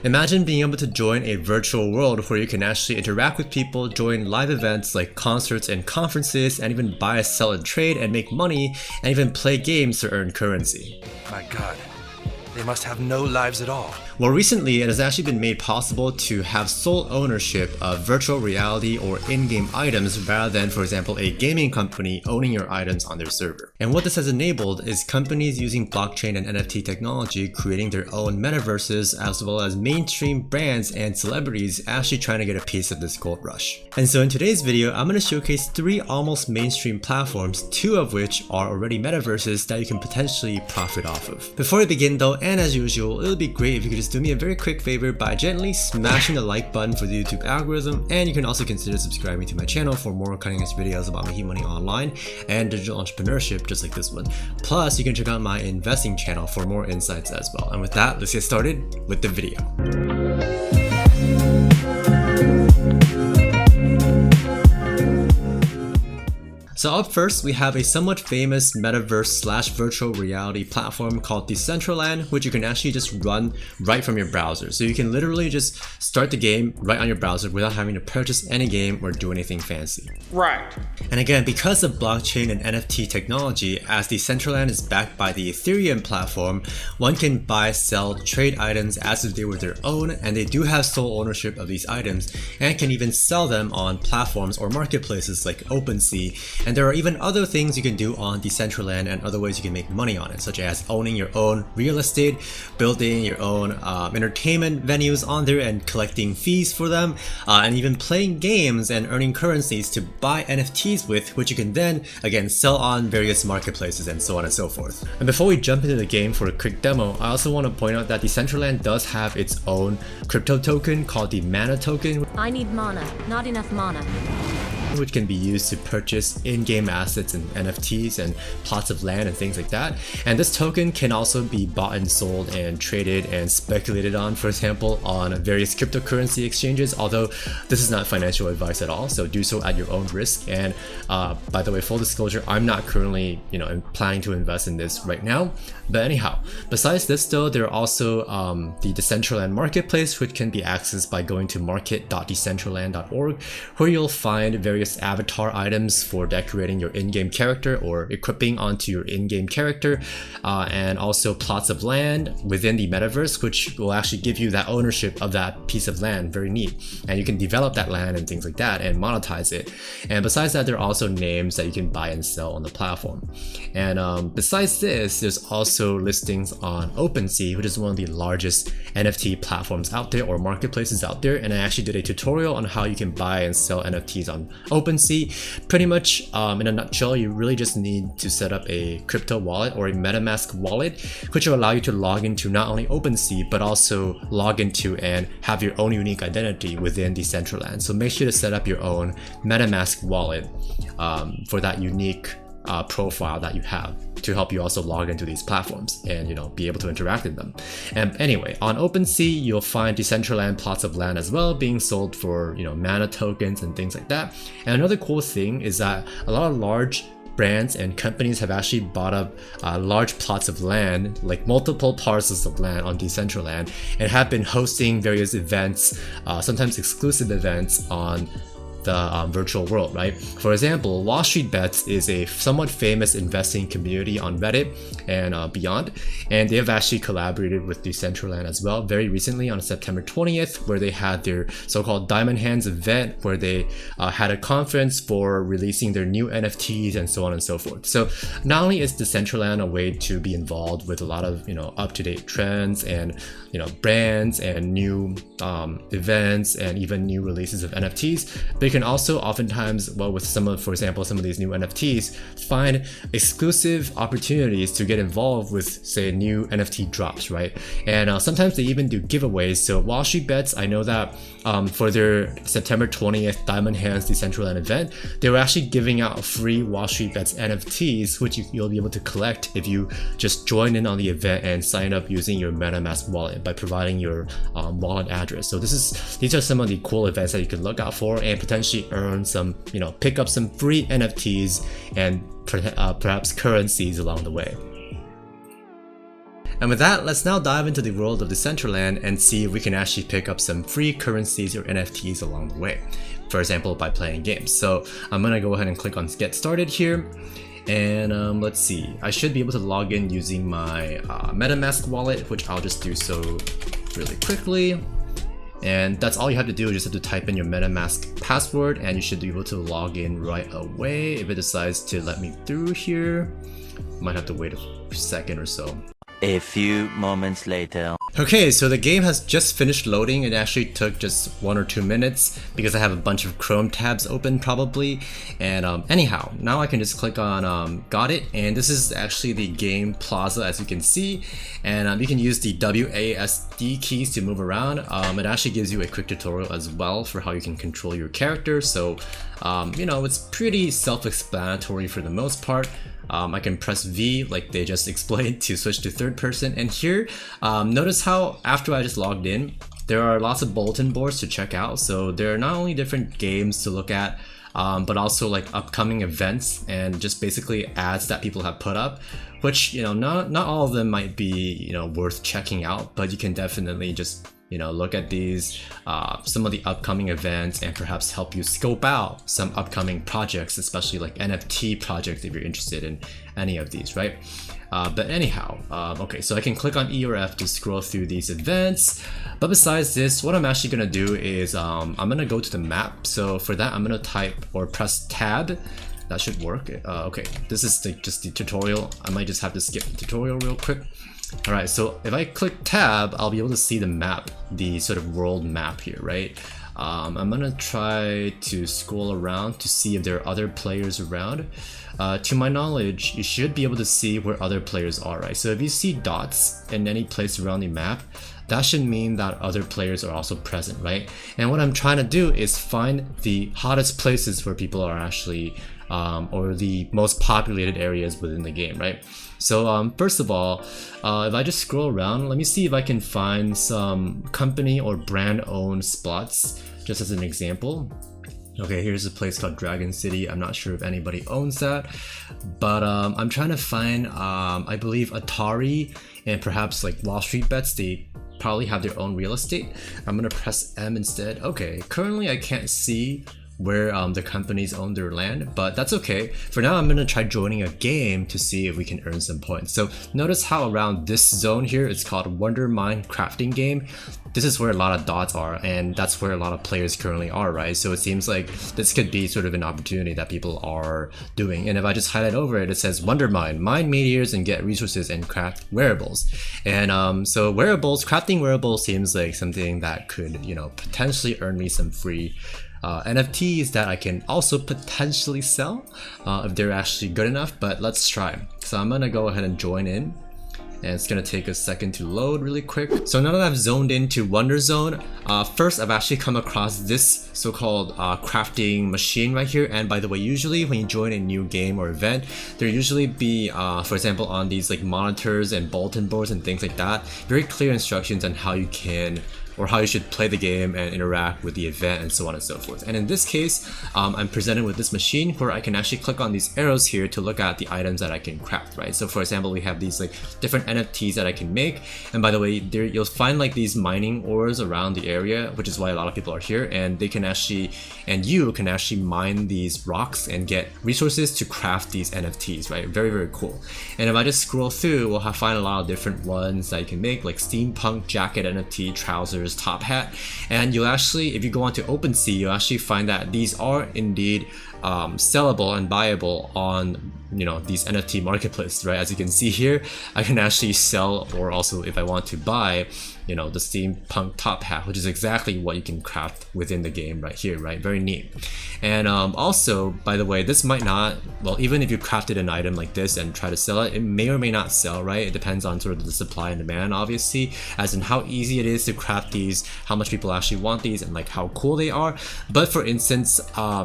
Imagine being able to join a virtual world where you can actually interact with people, join live events like concerts and conferences, and even buy, sell, and trade and make money, and even play games to earn currency. My God, they must have no lives at all. Well, recently it has actually been made possible to have sole ownership of virtual reality or in-game items rather than, for example, a gaming company owning your items on their server. And what this has enabled is companies using blockchain and NFT technology creating their own metaverses, as well as mainstream brands and celebrities actually trying to get a piece of this gold rush. And so in today's video, I'm going to showcase 3 almost mainstream platforms, 2 of which are already metaverses that you can potentially profit off of. Before we begin though, and as usual, it would be great if you could just do me a very quick favor by gently smashing the like button for the YouTube algorithm, and you can also consider subscribing to my channel for more cutting edge videos about making money online and digital entrepreneurship just like this one. Plus, you can check out my investing channel for more insights as well. And with that, let's get started with the video. So up first, we have a somewhat famous metaverse / virtual reality platform called Decentraland, which you can actually just run right from your browser. So you can literally just start the game right on your browser without having to purchase any game or do anything fancy. Right. And again, because of blockchain and NFT technology, as Decentraland is backed by the Ethereum platform, one can buy, sell, trade items as if they were their own, and they do have sole ownership of these items and can even sell them on platforms or marketplaces like OpenSea. And there are even other things you can do on Decentraland and other ways you can make money on it, such as owning your own real estate, building your own entertainment venues on there and collecting fees for them, and even playing games and earning currencies to buy NFTs with, which you can then, again, sell on various marketplaces and so on and so forth. And before we jump into the game for a quick demo, I also want to point out that Decentraland does have its own crypto token called the Mana token. I need mana, not enough mana. Which can be used to purchase in-game assets and NFTs and plots of land and things like that. And this token can also be bought and sold and traded and speculated on, for example, on various cryptocurrency exchanges, although this is not financial advice at all, so do so at your own risk. And by the way, full disclosure, I'm not currently planning to invest in this right now. But anyhow, besides this though, there are also the Decentraland marketplace, which can be accessed by going to market.decentraland.org, where you'll find various avatar items for decorating your in-game character or equipping onto your in-game character, and also plots of land within the metaverse, which will actually give you that ownership of that piece of land. Very neat. And you can develop that land and things like that and monetize it. And besides that, there are also names that you can buy and sell on the platform. And besides this, there's also listings on OpenSea, which is one of the largest NFT platforms out there or marketplaces out there. And I actually did a tutorial on how you can buy and sell NFTs on OpenSea. Pretty much in a nutshell, you really just need to set up a crypto wallet or a MetaMask wallet, which will allow you to log into not only OpenSea but also log into and have your own unique identity within Decentraland. So make sure to set up your own MetaMask wallet for that unique profile that you have to help you also log into these platforms and be able to interact with them. And anyway, on OpenSea you'll find Decentraland plots of land as well being sold for mana tokens and things like that. And another cool thing is that a lot of large brands and companies have actually bought up large plots of land, like multiple parcels of land on Decentraland, and have been hosting various events, sometimes exclusive events on the virtual world, right? For example, Wall Street Bets is a somewhat famous investing community on Reddit and beyond, and they have actually collaborated with Decentraland as well very recently on September 20th, where they had their so-called Diamond Hands event, where they had a conference for releasing their new NFTs and so on and so forth. So not only is Decentraland a way to be involved with a lot of up-to-date trends and brands and new events and even new releases of NFTs, but you can also oftentimes, with for example, some of these new NFTs, find exclusive opportunities to get involved with, say, new NFT drops, right? And sometimes they even do giveaways. So Wall Street Bets, I know that for their September 20th Diamond Hands Decentraland event, they were actually giving out free Wall Street Bets NFTs, which you'll be able to collect if you just join in on the event and sign up using your MetaMask wallet by providing your wallet address. So these are some of the cool events that you can look out for and potentially earn some, pick up some free NFTs and perhaps currencies along the way. And with that, let's now dive into the world of Decentraland and see if we can actually pick up some free currencies or NFTs along the way. For example, by playing games. So I'm gonna go ahead and click on get started here. And let's see, I should be able to log in using my MetaMask wallet, which I'll just do so really quickly. And that's all you have to do, you just have to type in your MetaMask password and you should be able to log in right away. If it decides to let me through here, might have to wait a second or so. A few moments later. Okay, so the game has just finished loading. It actually took just 1 or 2 minutes because I have a bunch of Chrome tabs open probably. And anyhow, now I can just click on got it, and this is actually the game plaza as you can see. And you can use the WASD keys to move around. It actually gives you a quick tutorial as well for how you can control your character. So you know, it's pretty self-explanatory for the most part. I can press V like they just explained to switch to third person, and here notice how after I just logged in there are lots of bulletin boards to check out. So there are not only different games to look at but also like upcoming events and just basically ads that people have put up, which, you know, not all of them might be, you know, worth checking out, but you can definitely just, you know, look at these, some of the upcoming events, and perhaps help you scope out some upcoming projects, especially like NFT projects if you're interested in any of these, right? But anyhow, okay, so I can click on E or F to scroll through these events. But besides this, what I'm actually gonna do is I'm gonna go to the map. So for that, I'm gonna type or press tab. That should work. Okay, this is just the tutorial. I might just have to skip the tutorial real quick. Alright, so if I click tab, I'll be able to see the map, the sort of world map here, right? I'm gonna try to scroll around to see if there are other players around. To my knowledge, you should be able to see where other players are, right? So if you see dots in any place around the map, that should mean that other players are also present, right? And what I'm trying to do is find the hottest places where people are actually, or the most populated areas within the game, right? So first of all, if I just scroll around, let me see if I can find some company or brand owned spots, just as an example. Okay, here's a place called Dragon City. I'm not sure if anybody owns that, but I'm trying to find, I believe Atari and perhaps like Wall Street Bets, they probably have their own real estate. I'm gonna press M instead. Okay, currently I can't see where the companies own their land, but that's okay. For now, I'm gonna try joining a game to see if we can earn some points. So notice how around this zone here, it's called Wonder Mine Crafting Game. This is where a lot of dots are, and that's where a lot of players currently are, right? So it seems like this could be sort of an opportunity that people are doing. And if I just highlight over it, it says Wonder Mine, mine meteors and get resources and craft wearables. And so wearables, crafting wearables seems like something that could, you know, potentially earn me some free NFTs that I can also potentially sell if they're actually good enough, but let's try. So I'm gonna go ahead and join in, and it's gonna take a second to load really quick. So now that I've zoned into Wonder Zone, first I've actually come across this so-called crafting machine right here. And by the way, usually when you join a new game or event, there usually be, for example, on these like monitors and bulletin boards and things like that, very clear instructions on how you can, or how you should play the game and interact with the event and so on and so forth. And in this case, I'm presented with this machine where I can actually click on these arrows here to look at the items that I can craft, right? So for example, we have these like different NFTs that I can make. And by the way, there you'll find like these mining ores around the area, which is why a lot of people are here, and they can actually, and you can actually mine these rocks and get resources to craft these NFTs, right? Very, very cool. And if I just scroll through, we'll find a lot of different ones that you can make, like steampunk jacket NFT, trousers, top hat. And you'll actually, if you go onto OpenSea, you'll actually find that these are indeed sellable and buyable on, you know, these NFT marketplaces, right? As you can see here, I can actually sell, or also if I want to buy, you know, the steampunk top hat, which is exactly what you can craft within the game right here, right? Very neat. And also, by the way, this might not, well, even if you crafted an item like this and try to sell it, it may or may not sell, right? It depends on sort of the supply and demand, obviously, as in how easy it is to craft these, how much people actually want these, and like how cool they are. But for instance,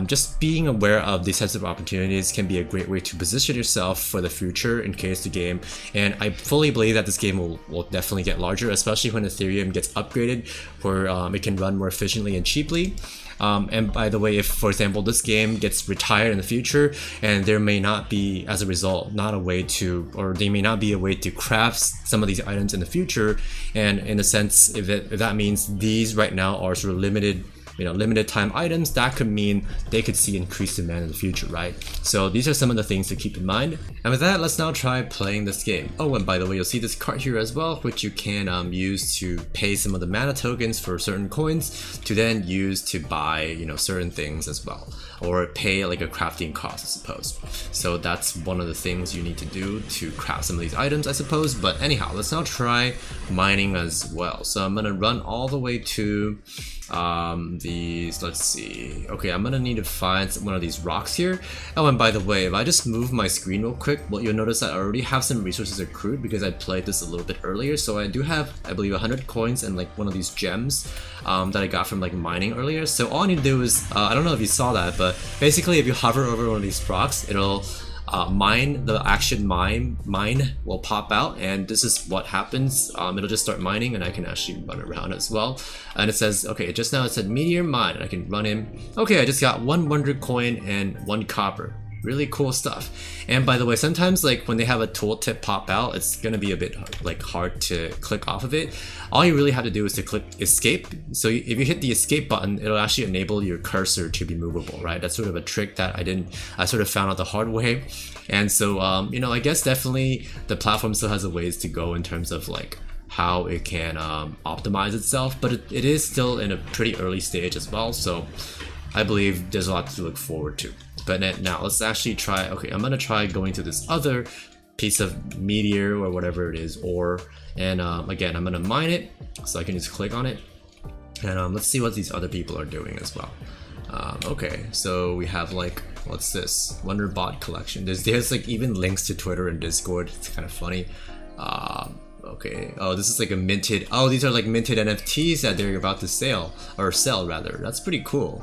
just being aware aware of these types of opportunities can be a great way to position yourself for the future in case the game, and I fully believe that this game will definitely get larger, especially when Ethereum gets upgraded where it can run more efficiently and cheaply. And by the way, if for example this game gets retired in the future and there may not be, as a result, not a way to, or there may not be a way to craft some of these items in the future, and in a sense if that means these right now are sort of limited time items, that could mean they could see increased demand in the future, right? So these are some of the things to keep in mind. And with that, let's now try playing this game. Oh, and by the way, you'll see this cart here as well, which you can use to pay some of the mana tokens for certain coins to then use to buy, certain things as well, or pay like a crafting cost, I suppose. So that's one of the things you need to do to craft some of these items, I suppose. But anyhow, let's now try mining as well. So I'm gonna run all the way to let's see. Okay, I'm gonna need to find one of these rocks here. Oh, and by the way, if I just move my screen real quick, well, you'll notice that I already have some resources accrued because I played this a little bit earlier. So I do have, I believe, 100 coins and like one of these gems that I got from like mining earlier. So all I need to do is, I don't know if you saw that, but basically if you hover over one of these rocks, it'll the action mine will pop out, and this is what happens. It'll just start mining and I can actually run around as well. And it says, okay, just now it said meteor mine, and I can run in. Okay, I just got 1 wonder coin and 1 copper. Really cool stuff. And by the way, sometimes like when they have a tooltip pop out, it's gonna be a bit like hard to click off of it. All you really have to do is to click escape. So if you hit the escape button, it'll actually enable your cursor to be movable, right? That's sort of a trick that I sort of found out the hard way. And so I guess definitely the platform still has a ways to go in terms of like how it can optimize itself, but it is still in a pretty early stage as well. So I believe there's a lot to look forward to. But now let's actually try. Okay, I'm gonna try going to this other piece of meteor or whatever it is, ore, and again I'm gonna mine it, so I can just click on it, and let's see what these other people are doing as well. Okay, so we have like, what's this? Wonderbot collection. There's like even links to Twitter and Discord. It's kind of funny. Okay. Oh, this is like a minted. Oh, these are like minted NFTs that they're about to sell rather. That's pretty cool.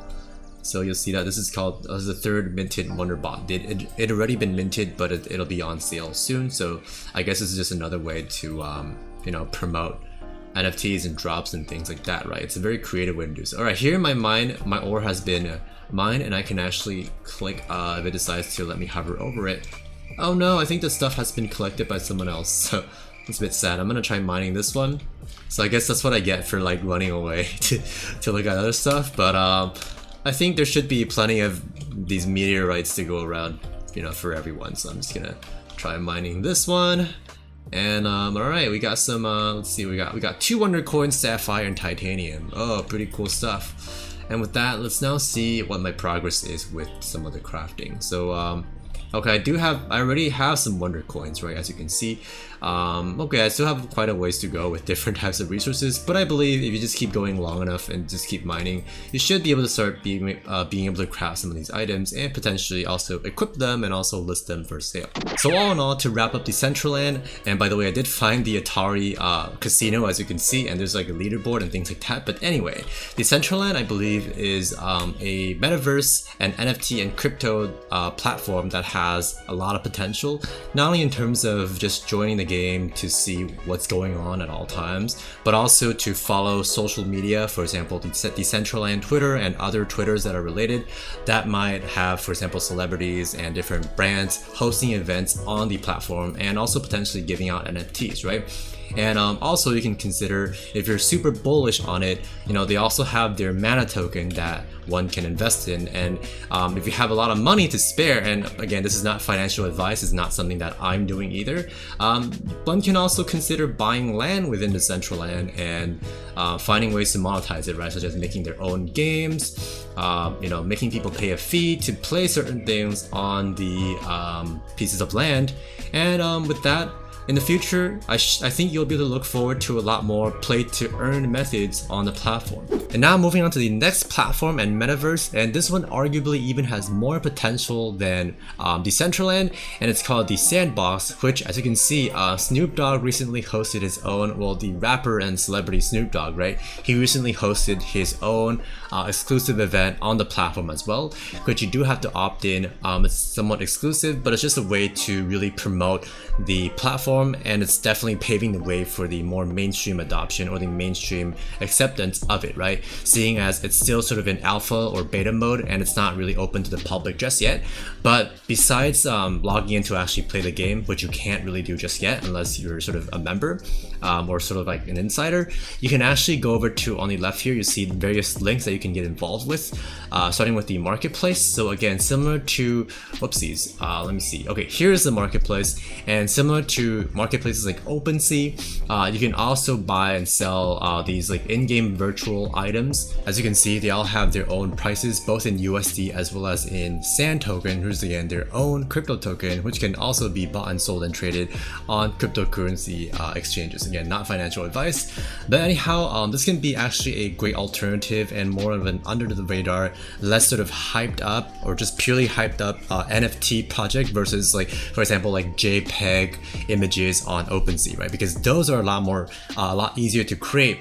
So you'll see that this is called, this is the 3rd minted Wonderbot. It already been minted, but it'll be on sale soon. So I guess this is just another way to promote NFTs and drops and things like that, right? It's a very creative way to do so. All right, here in my mine, my ore has been mined, and I can actually click if it decides to let me hover over it. Oh no, I think the stuff has been collected by someone else. So it's a bit sad. I'm gonna try mining this one. So I guess that's what I get for like running away to look at other stuff. But I think there should be plenty of these meteorites to go around, for everyone. So I'm just gonna try mining this one. And alright, we got some, let's see, we got 2 wonder coins, sapphire, and titanium. Oh, pretty cool stuff. And with that, let's now see what my progress is with some of the crafting. So okay, I already have some wonder coins, right, as you can see. Okay, I still have quite a ways to go with different types of resources, but I believe if you just keep going long enough and just keep mining, you should be able to start being able to craft some of these items and potentially also equip them and also list them for sale. So all in all, to wrap up Decentraland, and by the way, I did find the Atari casino, as you can see, and there's like a leaderboard and things like that. But anyway, Decentraland, I believe, is a metaverse and NFT and crypto platform that has a lot of potential, not only in terms of just joining the game to see what's going on at all times, but also to follow social media, for example, Decentraland Twitter and other Twitters that are related that might have, for example, celebrities and different brands hosting events on the platform, and also potentially giving out NFTs, right? And also you can consider, if you're super bullish on it, they also have their mana token that one can invest in. And if you have a lot of money to spare, and again, this is not financial advice, it's not something that I'm doing either, one can also consider buying land within Decentraland and finding ways to monetize it, right? Such as making their own games, making people pay a fee to play certain things on the pieces of land. And with that, in the future, I think you'll be able to look forward to a lot more play-to-earn methods on the platform. And now moving on to the next platform and Metaverse, and this one arguably even has more potential than Decentraland, and it's called the Sandbox, which, as you can see, Snoop Dogg recently hosted his own, well, the rapper and celebrity Snoop Dogg, right? He recently hosted his own exclusive event on the platform as well, which you do have to opt in. It's somewhat exclusive, but it's just a way to really promote the platform, and it's definitely paving the way for the more mainstream adoption or the mainstream acceptance of it, right? Seeing as it's still sort of in alpha or beta mode and it's not really open to the public just yet. But besides logging in to actually play the game, which you can't really do just yet unless you're sort of a member or sort of like an insider, you can actually go over to, on the left here, you see various links that you can get involved with, starting with the marketplace. So again, similar to, whoopsies, let me see. Okay, here's the marketplace, and similar to marketplaces like OpenSea, you can also buy and sell these like in-game virtual items. As you can see, they all have their own prices, both in USD as well as in Sand token, which is again their own crypto token, which can also be bought and sold and traded on cryptocurrency exchanges. Again, not financial advice, but anyhow, this can be actually a great alternative and more of an under the radar, less sort of hyped up or just purely hyped up NFT project versus, like, for example, like JPEG images on OpenSea, right? Because those are a lot easier to create,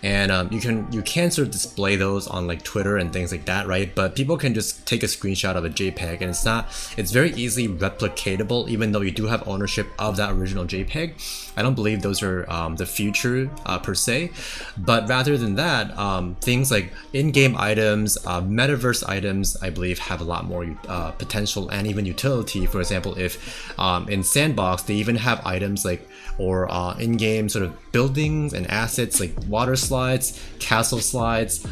and you can sort of display those on like Twitter and things like that, right? But people can just take a screenshot of a JPEG, and it's very easily replicatable, even though you do have ownership of that original JPEG. I don't believe those are the future per se, but rather than that, things like in-game items, metaverse items, I believe have a lot more potential and even utility. For example, if in Sandbox they even have items like, or in-game sort of buildings and assets like water slides, castle slides,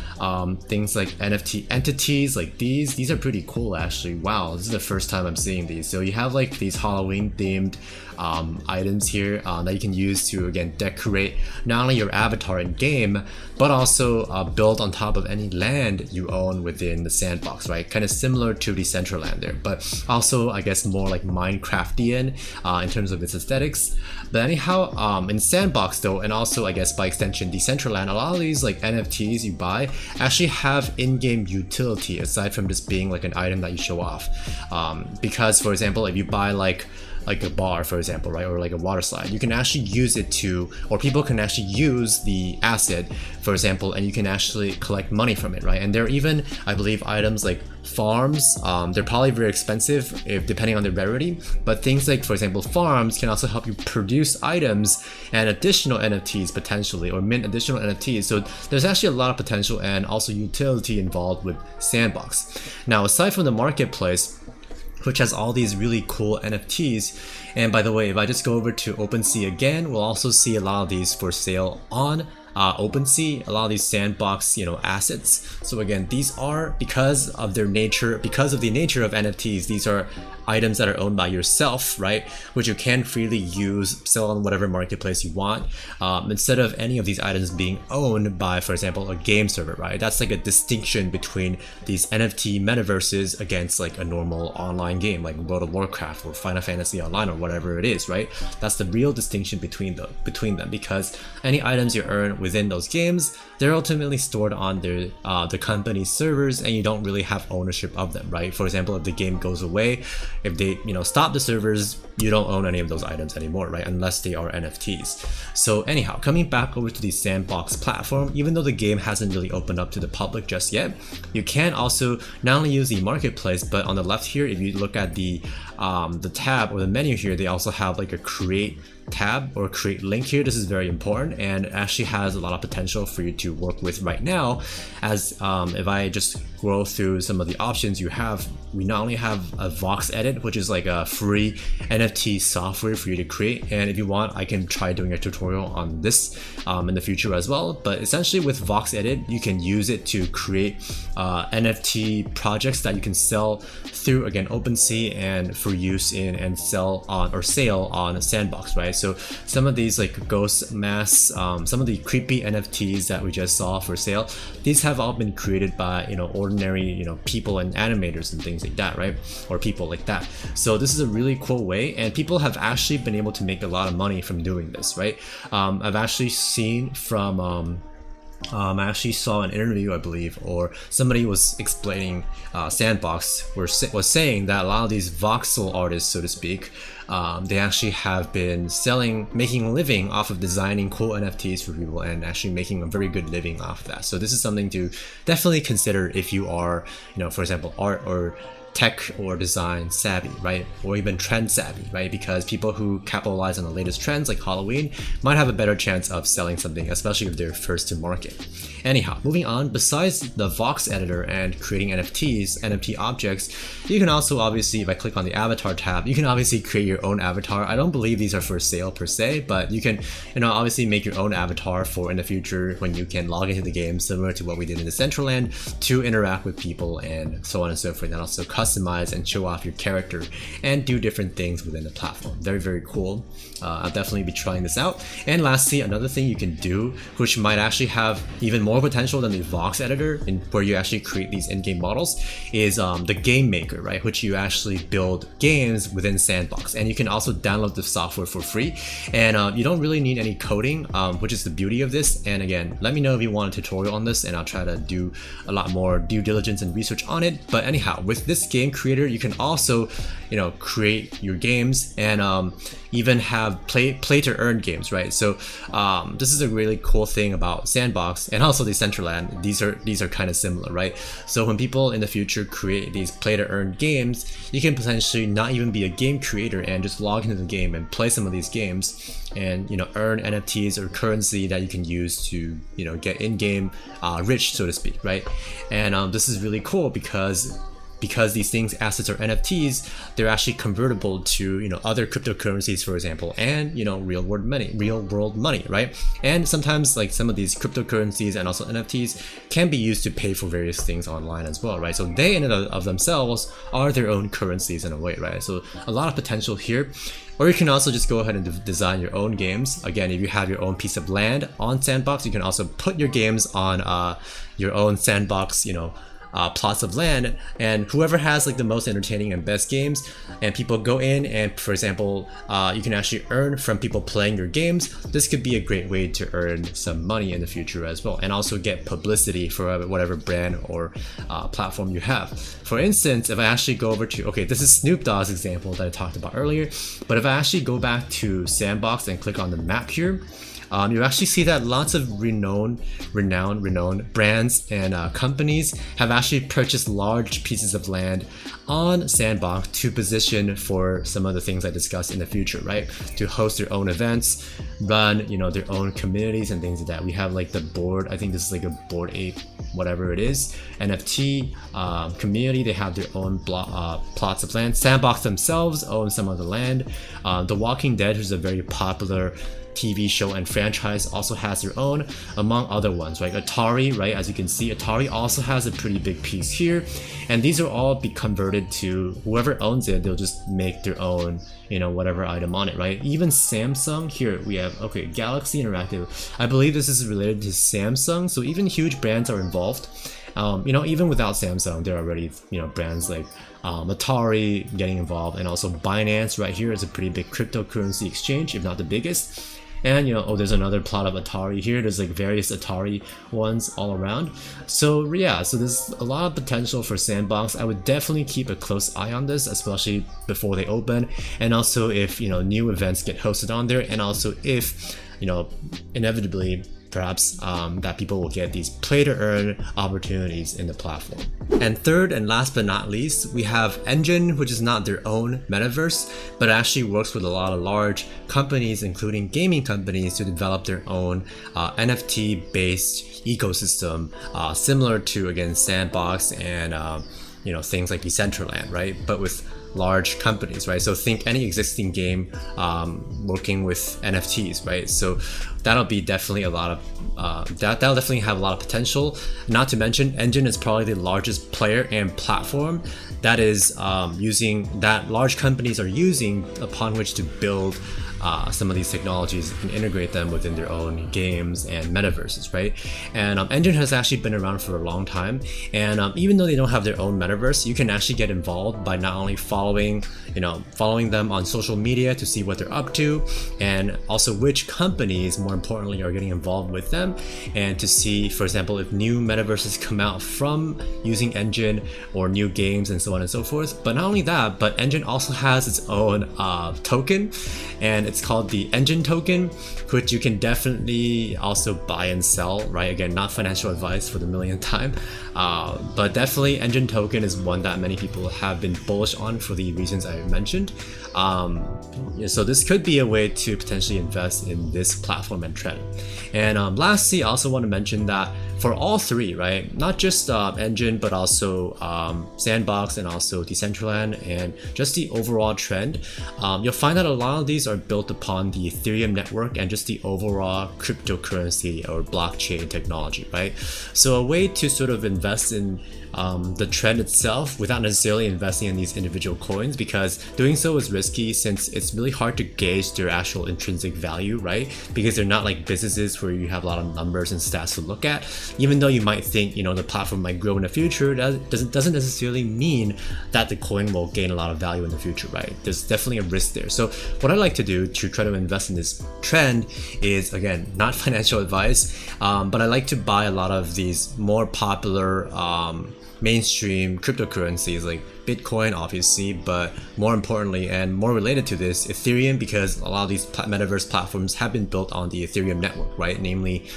things like NFT entities like these are pretty cool actually. Wow, this is the first time I'm seeing these. So you have like these Halloween themed items here that you can use to, again, decorate not only your avatar in game, but also build on top of any land you own within the Sandbox, right? Kind of similar to Decentraland there, but also I guess more like Minecraftian in terms of its aesthetics. But anyhow, in Sandbox though, and also I guess by extension Decentraland, a lot of these like NFTs you buy actually have in-game utility aside from just being like an item that you show off. Because for example, if you buy like a bar, for example, right, or like a water slide, you can actually use it to, or people can actually use the asset, for example, and you can actually collect money from it, right? And there are even, I believe, items like farms. They're probably very expensive if depending on the rarity, but things like, for example, farms can also help you produce items and additional NFTs potentially, or mint additional NFTs. So there's actually a lot of potential and also utility involved with Sandbox. Now, aside from the marketplace, which has all these really cool NFTs. And by the way, if I just go over to OpenSea again, we'll also see a lot of these for sale on OpenSea, a lot of these Sandbox, assets. So again, these are, because of the nature of NFTs, these are items that are owned by yourself, right? Which you can freely use, sell on whatever marketplace you want, instead of any of these items being owned by, for example, a game server, right? That's like a distinction between these NFT metaverses against like a normal online game like World of Warcraft or Final Fantasy Online or whatever it is, right? That's the real distinction between them, because any items you earn within those games, they're ultimately stored on the company's servers, and you don't really have ownership of them, right? For example, if the game goes away, if they stop the servers, you don't own any of those items anymore, right? Unless they are NFTs. So anyhow, coming back over to the Sandbox platform, even though the game hasn't really opened up to the public just yet, you can also not only use the marketplace, but on the left here, if you look at the tab or the menu here, they also have like a create tab or create link here. This is very important and actually has a lot of potential for you to work with right now, as if I just scroll through some of the options you have, we not only have a Vox Edit, which is like a free NFT software for you to create, and if you want, I can try doing a tutorial on this in the future as well. But essentially with Vox Edit, you can use it to create NFT projects that you can sell through, again, OpenSea and for use in and sell on or sale on Sandbox, right? right? So some of these like ghost masks, some of the creepy NFTs that we just saw for sale, these have all been created by, you know, ordinary, you know, people and animators and things like that, right? Or people like that. So this is a really cool way, and people have actually been able to make a lot of money from doing this, right? I've actually seen from I actually saw an interview, I believe, or somebody was explaining Sandbox was saying that a lot of these voxel artists, so to speak, they actually have been making a living off of designing cool NFTs for people and actually making a very good living off of that. So this is something to definitely consider if you are, you know, for example, art or tech or design savvy, right? Or even trend savvy, right? Because people who capitalize on the latest trends like Halloween might have a better chance of selling something, especially if they're first to market. Anyhow, moving on, besides the Vox editor and creating NFTs, NFT objects, you can also obviously, if I click on the avatar tab, you can obviously create your own avatar. I don't believe these are for sale per se, but you can, you know, obviously make your own avatar for in the future when you can log into the game, similar to what we did in the Decentraland, to interact with people and so on and so forth, and also customize and show off your character and do different things within the platform. Very, very cool. I'll definitely be trying this out. And lastly, another thing you can do, which might actually have even more potential than the Vox editor, where you actually create these in-game models, is the game maker, right? Which you actually build games within Sandbox, and you can also download the software for free. And you don't really need any coding, which is the beauty of this. And again, let me know if you want a tutorial on this, and I'll try to do a lot more due diligence and research on it. But anyhow, with this game creator, you can also, you know, create your games and even have play to earn games, right? So this is a really cool thing about Sandbox and also Decentraland. These are kind of similar, right? So when people in the future create these play to earn games, you can potentially not even be a game creator and just log into the game and play some of these games and, you know, earn NFTs or currency that you can use to, you know, get in-game rich, so to speak, right? And this is really cool because these things, assets or NFTs, they're actually convertible to, you know, other cryptocurrencies, for example, and, you know, real world money, right? And sometimes like some of these cryptocurrencies and also NFTs can be used to pay for various things online as well, right? So they in and of themselves are their own currencies in a way, right? So a lot of potential here. Or you can also just go ahead and design your own games. Again, if you have your own piece of land on Sandbox, you can also put your games on your own Sandbox, you know, plots of land, and whoever has like the most entertaining and best games, and people go in and, for example, you can actually earn from people playing your games. This could be a great way to earn some money in the future as well, and also get publicity for whatever brand or platform you have. For instance, if I actually go over to, okay, this is Snoop Dogg's example that I talked about earlier, but if I actually go back to Sandbox and click on the map here, you actually see that lots of renowned brands and companies have actually purchased large pieces of land on Sandbox to position for some of the things I discussed in the future, right? To host their own events, run, you know, their own communities and things like that. We have like the board, I think this is like a Bored Ape, whatever it is, NFT community. They have their own plots of land. Sandbox themselves own some of the land. The Walking Dead, who's a very popular TV show and franchise, also has their own, among other ones, right? Atari, right? As you can see, Atari also has a pretty big piece here, and these are all be converted to whoever owns it. They'll just make their own, you know, whatever item on it, right? Even Samsung, here we have, okay, Galaxy Interactive. I believe this is related to Samsung, so even huge brands are involved. You know, even without Samsung, there are already, you know, brands like Atari getting involved, and also Binance right here is a pretty big cryptocurrency exchange, if not the biggest. And, you know, oh, there's another plot of Atari here. There's like various Atari ones all around. So yeah, so there's a lot of potential for Sandbox. I would definitely keep a close eye on this, especially before they open, and also if, you know, new events get hosted on there, and also if, you know, inevitably perhaps that people will get these play to earn opportunities in the platform. And third and last but not least, we have Engine, which is not their own metaverse, but actually works with a lot of large companies, including gaming companies, to develop their own NFT based ecosystem, similar to, again, Sandbox and you know, things like Decentraland, right? But with large companies, right? So think any existing game working with NFTs, right? So that'll be definitely a lot of that'll definitely have a lot of potential. Not to mention, Engine is probably the largest player and platform that is using, that large companies are using, upon which to build some of these technologies and integrate them within their own games and metaverses, right? And Engine has actually been around for a long time, and even though they don't have their own metaverse, you can actually get involved by not only following them on social media to see what they're up to, and also which companies, more importantly, are getting involved with them, and to see, for example, if new metaverses come out from using Engine or new games and so on and so forth. But not only that, but Engine also has its own token, and it's called the Engine token, which you can definitely also buy and sell, right? Again, not financial advice for the millionth time, but definitely Engine token is one that many people have been bullish on for the reasons I mentioned. So this could be a way to potentially invest in this platform and trend. And lastly, I also want to mention that for all three, right, not just Engine, but also Sandbox and also Decentraland and just the overall trend, you'll find that a lot of these are built upon the Ethereum network and just the overall cryptocurrency or blockchain technology, right? So a way to sort of invest in the trend itself without necessarily investing in these individual coins, because doing so is risky since it's really hard to gauge their actual intrinsic value, right? Because they're not like businesses where you have a lot of numbers and stats to look at. Even though you might think, the platform might grow in the future, that doesn't necessarily mean that the coin will gain a lot of value in the future, right? There's definitely a risk there. So what I like to do to try to invest in this trend is, again, not financial advice, but I like to buy a lot of these more popular mainstream cryptocurrencies like Bitcoin, obviously, but more importantly and more related to this, Ethereum, because a lot of these metaverse platforms have been built on the Ethereum network, right? Namely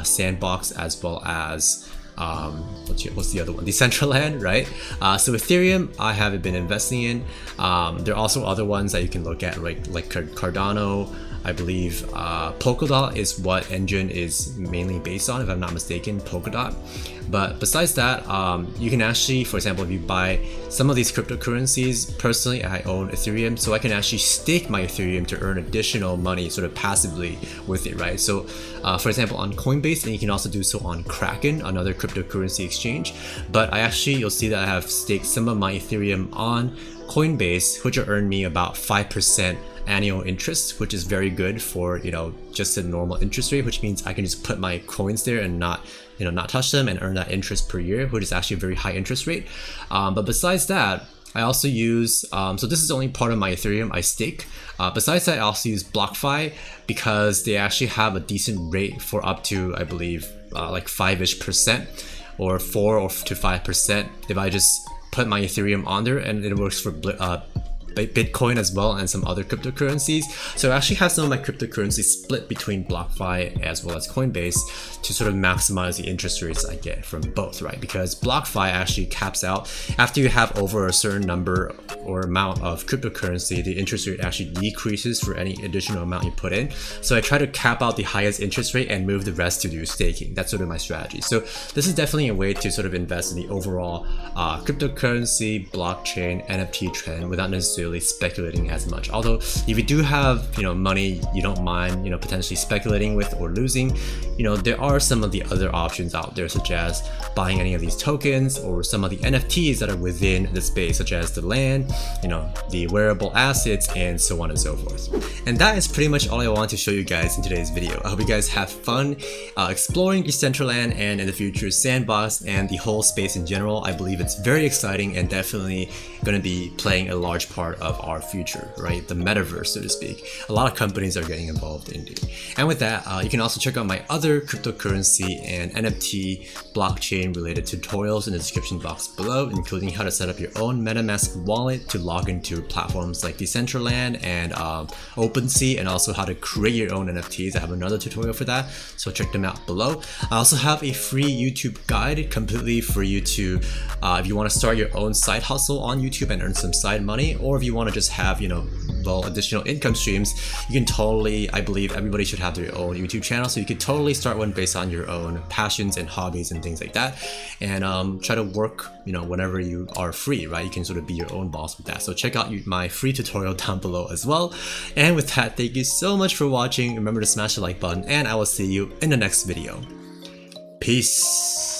Sandbox, as well as what's the other one? Decentraland, right? So Ethereum, I haven't been investing in. There are also other ones that you can look at, like Cardano. I believe Polkadot is what Engine is mainly based on, if I'm not mistaken, Polkadot. But besides that, you can actually, for example, if you buy some of these cryptocurrencies, personally I own Ethereum, so I can actually stake my Ethereum to earn additional money sort of passively with it, right? So for example, on Coinbase, and you can also do so on Kraken, another cryptocurrency exchange. But you'll see that I have staked some of my Ethereum on Coinbase, which will earn me about 5% annual interest, which is very good for just a normal interest rate, which means I can just put my coins there and not touch them and earn that interest per year, which is actually a very high interest rate. But besides that, I also use so this is only part of my Ethereum I stake. Besides that, I also use BlockFi because they actually have a decent rate for up to, I believe, like 5-ish% or 4 to 5% if I just put my Ethereum on there, and it works for Bitcoin as well and some other cryptocurrencies. So I actually have some of my cryptocurrencies split between BlockFi as well as Coinbase to sort of maximize the interest rates I get from both, right? Because BlockFi actually caps out after you have over a certain number or amount of cryptocurrency, the interest rate actually decreases for any additional amount you put in. So I try to cap out the highest interest rate and move the rest to do staking. That's sort of my strategy. So this is definitely a way to sort of invest in the overall cryptocurrency, blockchain, NFT trend without necessarily speculating as much. Although if you do have money you don't mind potentially speculating with or losing, there are some of the other options out there, such as buying any of these tokens or some of the NFTs that are within the space, such as the land, the wearable assets, and so on and so forth. And that is pretty much all I want to show you guys in today's video. I hope you guys have fun exploring Decentraland and in the future Sandbox and the whole space in general. I believe it's very exciting and definitely going to be playing a large part of our future, right? The metaverse, so to speak. A lot of companies are getting involved in it. And with that, you can also check out my other cryptocurrency and NFT blockchain related tutorials in the description box below, including how to set up your own MetaMask wallet to log into platforms like Decentraland and OpenSea, and also how to create your own NFTs. I have another tutorial for that, so check them out below. I also have a free YouTube guide completely for you to, if you want to start your own side hustle on YouTube and earn some side money, or if you want to just have, additional income streams, you can totally, I believe everybody should have their own YouTube channel, so you could totally start one based on your own passions and hobbies and things like that, and try to work, whenever you are free, right? You can sort of be your own boss with that. So check out my free tutorial down below as well. And with that, thank you so much for watching. Remember to smash the like button, and I will see you in the next video. Peace.